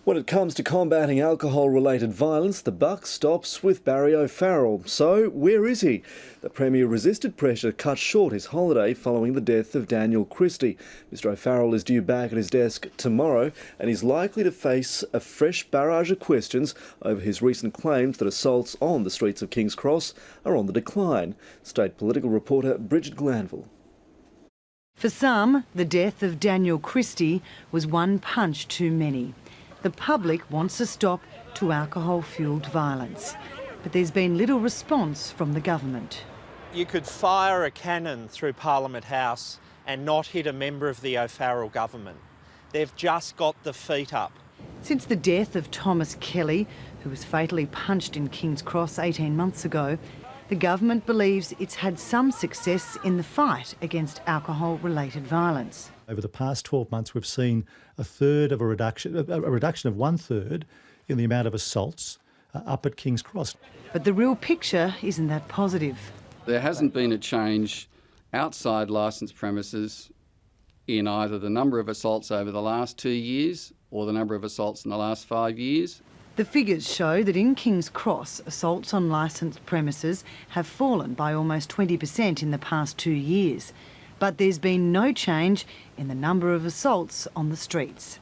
When it comes to combating alcohol-related violence, the buck stops with Barry O'Farrell. So, where is he? The Premier resisted pressure to cut short his holiday following the death of Daniel Christie. Mr O'Farrell is due back at his desk tomorrow and is likely to face a fresh barrage of questions over his recent claims that assaults on the streets of King's Cross are on the decline. State political reporter Brigid Glanville. For some, the death of Daniel Christie was one punch too many. The public wants a stop to alcohol-fuelled violence, but there's been little response from the government. You could fire a cannon through Parliament House and not hit a member of the O'Farrell government. They've just got the feet up. Since the death of Thomas Kelly, who was fatally punched in King's Cross 18 months ago, the government believes it's had some success in the fight against alcohol-related violence. Over the past 12 months, we've seen a reduction of 1/3 in the amount of assaults up at King's Cross. But the real picture isn't that positive. There hasn't been a change outside licensed premises in either the number of assaults over the last 2 years or the number of assaults in the last 5 years. The figures show that in King's Cross, assaults on licensed premises have fallen by almost 20% in the past 2 years. But there's been no change in the number of assaults on the streets.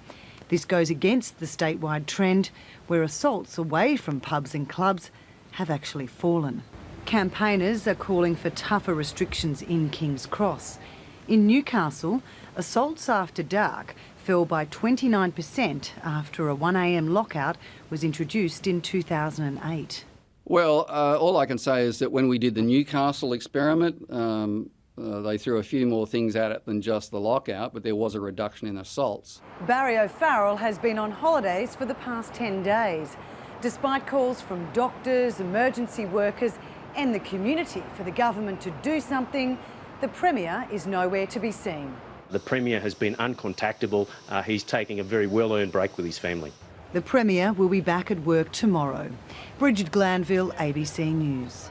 This goes against the statewide trend where assaults away from pubs and clubs have actually fallen. Campaigners are calling for tougher restrictions in King's Cross. In Newcastle, assaults after dark fell by 29% after a 1 a.m. lockout was introduced in 2008. Well, all I can say is that when we did the Newcastle experiment, they threw a few more things at it than just the lockout, but there was a reduction in assaults. Barry O'Farrell has been on holidays for the past 10 days, despite calls from doctors, emergency workers and the community for the government to do something. The Premier is nowhere to be seen. The Premier has been uncontactable. He's taking a very well-earned break with his family. The Premier will be back at work tomorrow. Brigid Glanville, ABC News.